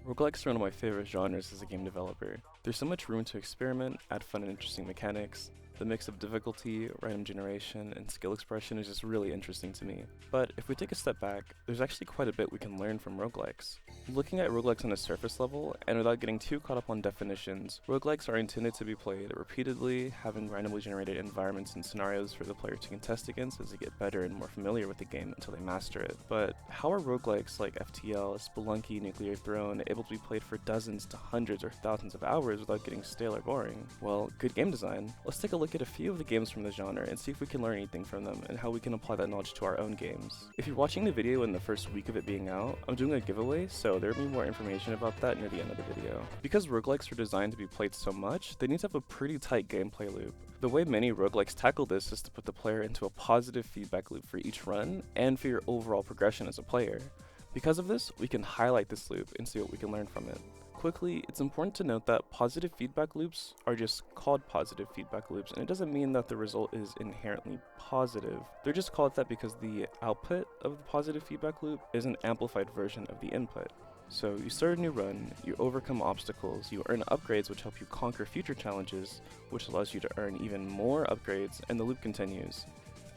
Roguelikes are one of my favorite genres as a game developer. There's so much room to experiment, add fun and interesting mechanics. The mix of difficulty, random generation, and skill expression is just really interesting to me. But if we take a step back, there's actually quite a bit we can learn from roguelikes. Looking at roguelikes on a surface level, and without getting too caught up on definitions, roguelikes are intended to be played repeatedly, having randomly generated environments and scenarios for the player to contest against as they get better and more familiar with the game until they master it. But how are roguelikes like FTL, Spelunky, Nuclear Throne able to be played for dozens to hundreds or thousands of hours without getting stale or boring? Well, good game design. Let's take a look at a few of the games from the genre and see if we can learn anything from them and how we can apply that knowledge to our own games. If you're watching the video in the first week of it being out, I'm doing a giveaway, so there will be more information about that near the end of the video. Because roguelikes are designed to be played so much, they need to have a pretty tight gameplay loop. The way many roguelikes tackle this is to put the player into a positive feedback loop for each run and for your overall progression as a player. Because of this, we can highlight this loop and see what we can learn from it. Quickly, it's important to note that positive feedback loops are just called positive feedback loops, and it doesn't mean that the result is inherently positive. They're just called that because the output of the positive feedback loop is an amplified version of the input. So you start a new run, you overcome obstacles, you earn upgrades which help you conquer future challenges, which allows you to earn even more upgrades, and the loop continues.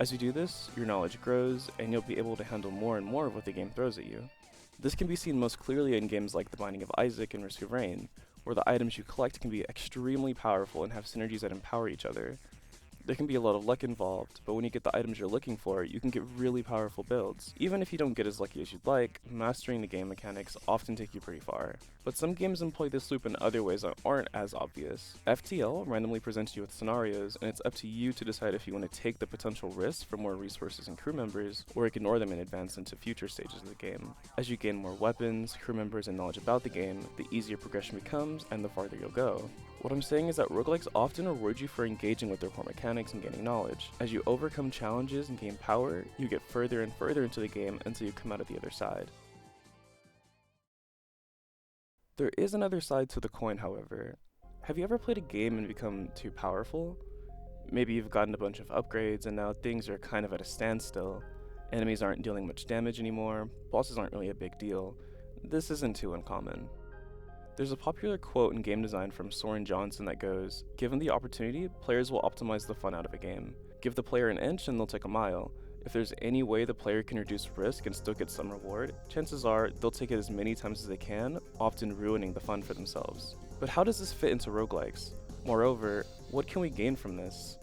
As you do this, your knowledge grows, and you'll be able to handle more and more of what the game throws at you. This can be seen most clearly in games like The Binding of Isaac and Risk of Rain, where the items you collect can be extremely powerful and have synergies that empower each other. There can be a lot of luck involved, but when you get the items you're looking for, you can get really powerful builds. Even if you don't get as lucky as you'd like, mastering the game mechanics often take you pretty far. But some games employ this loop in other ways that aren't as obvious. FTL randomly presents you with scenarios, and it's up to you to decide if you want to take the potential risks for more resources and crew members, or ignore them and advance into future stages of the game. As you gain more weapons, crew members, and knowledge about the game, the easier progression becomes, and the farther you'll go. What I'm saying is that roguelikes often reward you for engaging with their core mechanics and gaining knowledge. As you overcome challenges and gain power, you get further and further into the game until you come out of the other side. There is another side to the coin, however. Have you ever played a game and become too powerful? Maybe you've gotten a bunch of upgrades and now things are kind of at a standstill. Enemies aren't dealing much damage anymore, bosses aren't really a big deal. This isn't too uncommon. There's a popular quote in game design from Soren Johnson that goes, "Given the opportunity, players will optimize the fun out of a game. Give the player an inch and they'll take a mile. If there's any way the player can reduce risk and still get some reward, chances are they'll take it as many times as they can, often ruining the fun for themselves." But how does this fit into roguelikes? Moreover, what can we gain from this?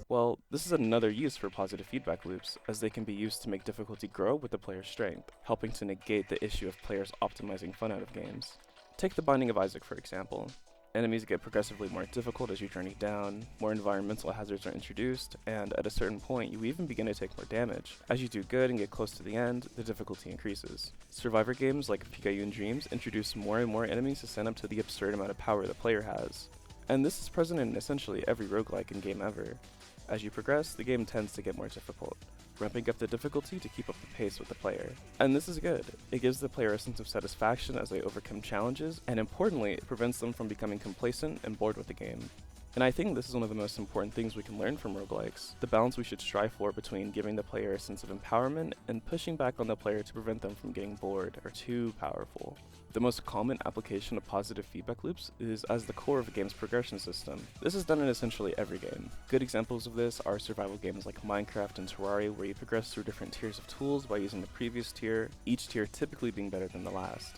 Well, this is another use for positive feedback loops, as they can be used to make difficulty grow with the player's strength, helping to negate the issue of players optimizing fun out of games. Take The Binding of Isaac for example. Enemies get progressively more difficult as you journey down, more environmental hazards are introduced, and at a certain point you even begin to take more damage. As you do good and get close to the end, the difficulty increases. Survivor games like Picayune Dreams introduce more and more enemies to stand up to the absurd amount of power the player has. And this is present in essentially every roguelike in game ever. As you progress, the game tends to get more difficult, ramping up the difficulty to keep up the pace with the player. And this is good. It gives the player a sense of satisfaction as they overcome challenges, and importantly, it prevents them from becoming complacent and bored with the game. And I think this is one of the most important things we can learn from roguelikes, the balance we should strive for between giving the player a sense of empowerment and pushing back on the player to prevent them from getting bored or too powerful. The most common application of positive feedback loops is as the core of a game's progression system. This is done in essentially every game. Good examples of this are survival games like Minecraft and Terraria, where you progress through different tiers of tools by using the previous tier, each tier typically being better than the last.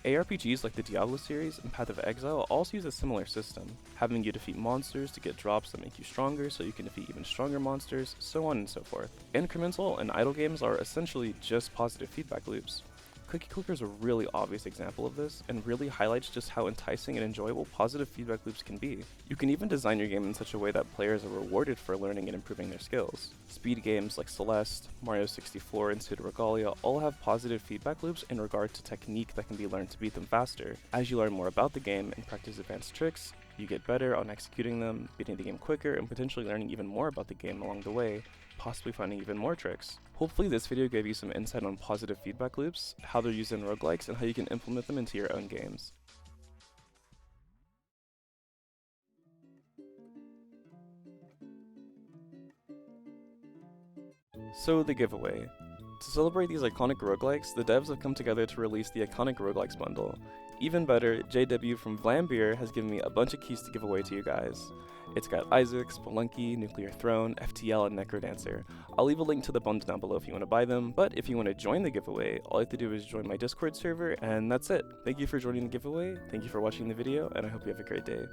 ARPGs like the Diablo series and Path of Exile also use a similar system, having you defeat monsters to get drops that make you stronger so you can defeat even stronger monsters, so on and so forth. Incremental and idle games are essentially just positive feedback loops. Cookie Clicker is a really obvious example of this, and really highlights just how enticing and enjoyable positive feedback loops can be. You can even design your game in such a way that players are rewarded for learning and improving their skills. Speed games like Celeste, Mario 64, and Pseudo Regalia all have positive feedback loops in regard to technique that can be learned to beat them faster. As you learn more about the game and practice advanced tricks, you get better on executing them, beating the game quicker, and potentially learning even more about the game along the way, possibly finding even more tricks. Hopefully this video gave you some insight on positive feedback loops, how they're used in roguelikes, and how you can implement them into your own games. So the giveaway. To celebrate these iconic roguelikes, the devs have come together to release the Iconic Roguelikes bundle. even better, JW from Vlambeer has given me a bunch of keys to give away to you guys. It's got Isaac, Spelunky, Nuclear Throne, FTL, and Necrodancer. I'll leave a link to the bundle down below if you want to buy them, but if you want to join the giveaway, all you have to do is join my Discord server, and that's it. Thank you for joining the giveaway, thank you for watching the video, and I hope you have a great day.